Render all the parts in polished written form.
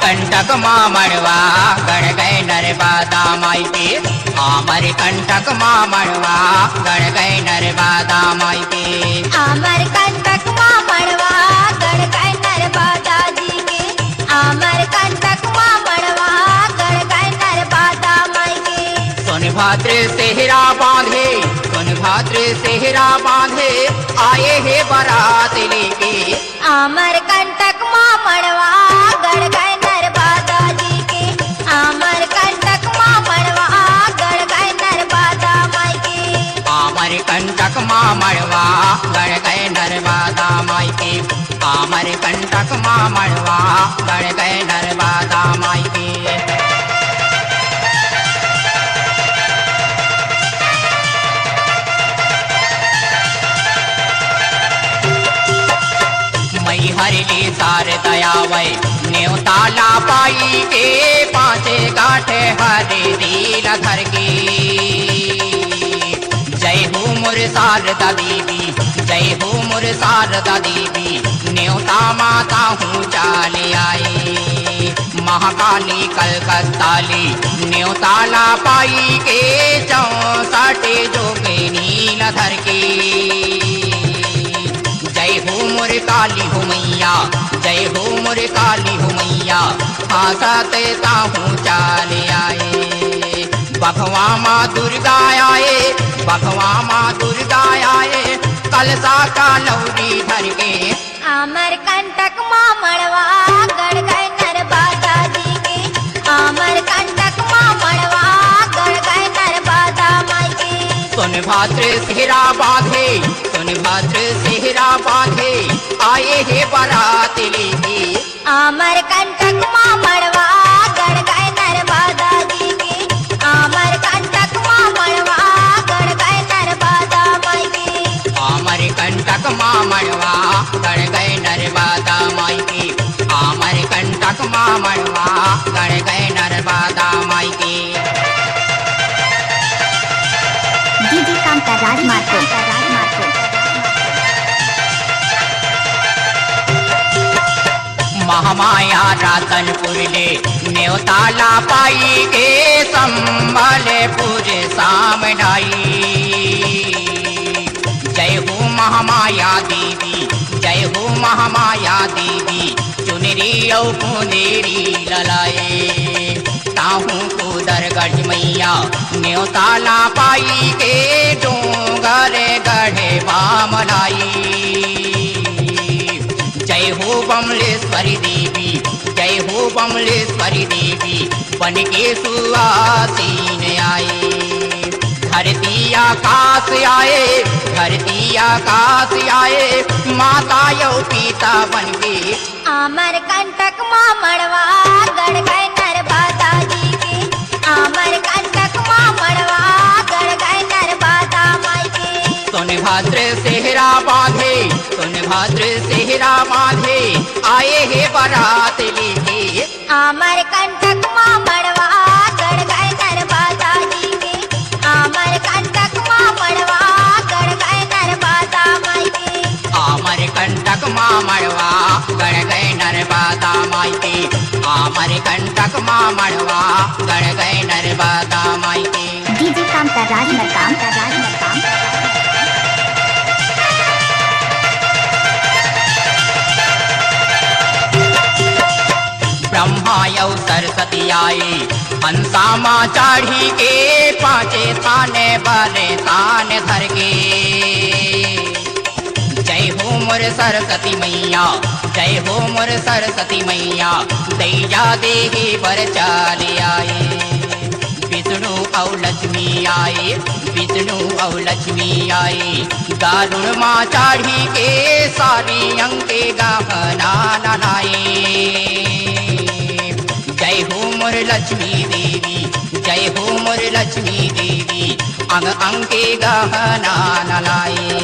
कंटक माँ मड़वा गढ़ गए नर्मदा माई के। अमर कंटक माँ मड़वा गढ़ गए नर्मदा माई के। अमर कंटक माँ मड़वा गढ़ गए नर्मदा जी के। अमर कंटक माँ मड़वा गढ़ गए नर्मदा माई के। सोनभद्र सेहरा बांधे, सोनभद्र सेहरा बांधे आए हे बारात लेके। अमर कंटक माँ मड़वा गढ़ गए नर्मदा जी के। अमर कंटक माँ मड़वा गढ़ गए नर्मदा माई के। अमर कंटक माँ मड़वा गढ़ गए नर्मदा माई के। अमर कंटक माँ मड़वा गढ़ गए नर्मदा माई के। हरली सार दयावै न्योताला पाई के। पांचे गाठे हरे दीन धर के। जय हो मोर शारदा देवी, जय हो मोर शारदा देवी। न्योता माता हूँ चाले आए। महाकाली कलकत्ताली न्योताला पाई के। 64 जोगे नील धर के। जय हो मोर काली हो मैया, जय हो मोर काली हो मैया। हासते ताहू चाले आए। बखवा माँ दुर्गा आए, बखवा माँ दुर्गा आए। कलसा का लौरी धर के। अमर कंटक माँ मड़वा गढ़ गए नर्मदा जी के। अमर कंटक माँ मड़वा गढ़ गए नर्मदा माई के। सोनभद्र सेहरा बांधे, सोनभद्र सेहरा बांधे आए हे बारात लेके। अमर कंटक माँ मड़वा गढ़ गए नर्मदा जी के। अमर कंटक माँ मड़वा गढ़ गए नर्मदा माई के। अमर कंटक माँ मड़वा गढ़ गए नर्मदा माई के। अमर कंटक माँ मड़वा गढ़ गए नर्मदा माई के। डीजे कांता राजमार्को। महामाया रातनपुर ले न्योताला पाई के। संबलपुर सामनाई। जय हो महामाया देवी, जय हो महामाया देवी। चुनरी औ पुनेरी ललाए। ताहू को दरगढ़ मैया न्योताला पाई के। डोंगर गढ़े बामलाई। जय हो बमलेश्वरी देवी, जय हो बमलेश्वरी देवी। बन के सुआसीन आए। धरती आकाश आए, धरती आकाश आए। माता यौ पिता बन के। अमर कंटक माँ मड़वा गढ़ गए नर्मदा जी के। अमर कंटक माँ मड़वा गढ़ गए नर्मदा माई के। सोनभद्र सेहरा बांधे, सोनभद्र सेहरा बांधे आए हे बारात लेके। अमर कंटक माँ मड़वा गढ़ गए नर्मदा जी के। अमर कंटक माँ मड़वा गढ़ गए नर्मदा माई के। अमर कंटक माँ मड़वा गढ़ गए नर्मदा माई के। अमर कंटक माँ मड़वा गढ़ गए नर्मदा माई के। डीजे कांता राजमरकाम। ब्रह्मा यौ सरस्वती आए। हंसा माँ चढ़ी के। पांचे थाने बने तान धर के। जय हो मोर सरस्वती मैया, जय हो मोर सरस्वती मैया। दैया देही पर चाले आए। विष्णु और लक्ष्मी आए, विष्णु और लक्ष्मी आए। दारुण माँ चढ़ी के। सारी अंके गहना ननाए। जय हो मोर लक्ष्मी देवी, जय हो मोर लक्ष्मी देवी। अंग अंके गहना नलाए।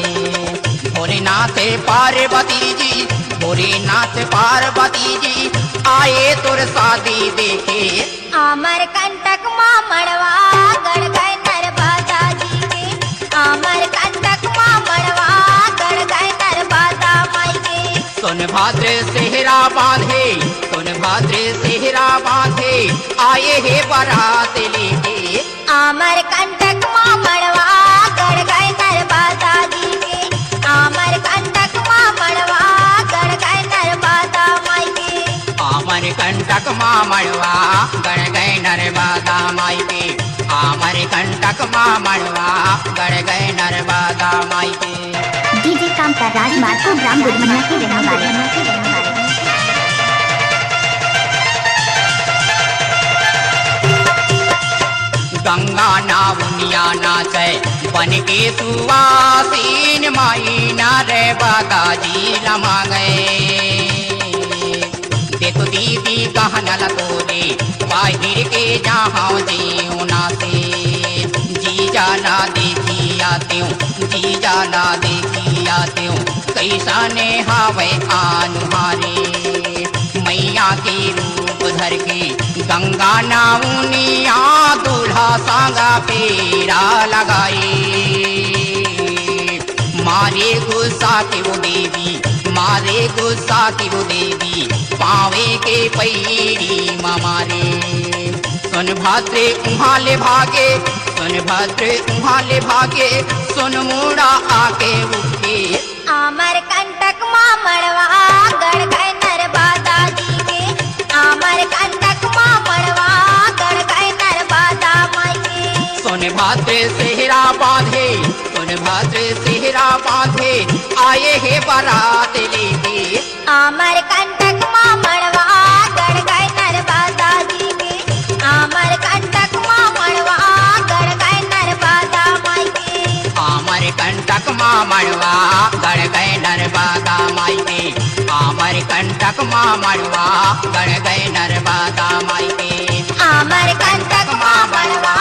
भोलेनाथ पार्वती जी, भोलेनाथ पार्वती जी। आए तुर शादी देखे। अमर कंटक माँ मड़वा गढ़ गए नर्मदा जी के। अमर कंटक माँ मड़वा गढ़ गए नर्मदा माई के। सोनभद्र सेहरा बांधे, सोनभद्र सेहरा बांधे, आए हे बारात लेके। आमर कंटक माँ मड़वा गड़ गए नर्मदा जी के। आमर कंटक माँ मड़वा गड़ गए नर्मदा माई के। आमर कंटक माँ मड़वा गड़ गए नर्मदा माई के। आमर कंटक माँ मड़वा गड़ गए नर्मदा माई के। डीजे कामता राजमार्ग को ग्राम गुड़मनिया के रहने वाले गंगा नावनिया नाचे बन के सुवासीन माई नारे बागाजी लमा गए। देखो दीदी कहनल तोरे बाहिर के जहाँ जीवना से। जी जाला देखी आते हूँ, जी जाला देखी आते हूँ, कैसा ने हावे आनुहारे। मैया के रूप धर के गंगा नाउनिया दूल्हा सांगा फेरा लगाए। मारे गुस्सा की वो देवी, मारे गुस्सा की वो देवी, पावे के पैरी मारे। सोनभद्र उहाले भागे, सोनभद्र उहाले भागे, सोनमुड़ा आके उठे। आमर कंटक माँ मड़वा गड़ गए नर्मदा जी के। आमर कंटक माँ मड़वा गड़ गए नर्मदा माई के। सोनभद्र सेहरा बांधे, सोनभद्र सेहरा बांधे, आए हे बारात लेके। आमर कंटक माँ मड़वा गड़ गए नर्मदा जी के। आमर कंटक माँ मड़वा गड़ गए नर्मदा माई के। आमर कंटक माँ मड़वा गड़ गए नर्मदा माई के। आमर कंटक माँ मड़वा गड़ गए नर्मदा माई के। आमर कंटक माँ मड़वा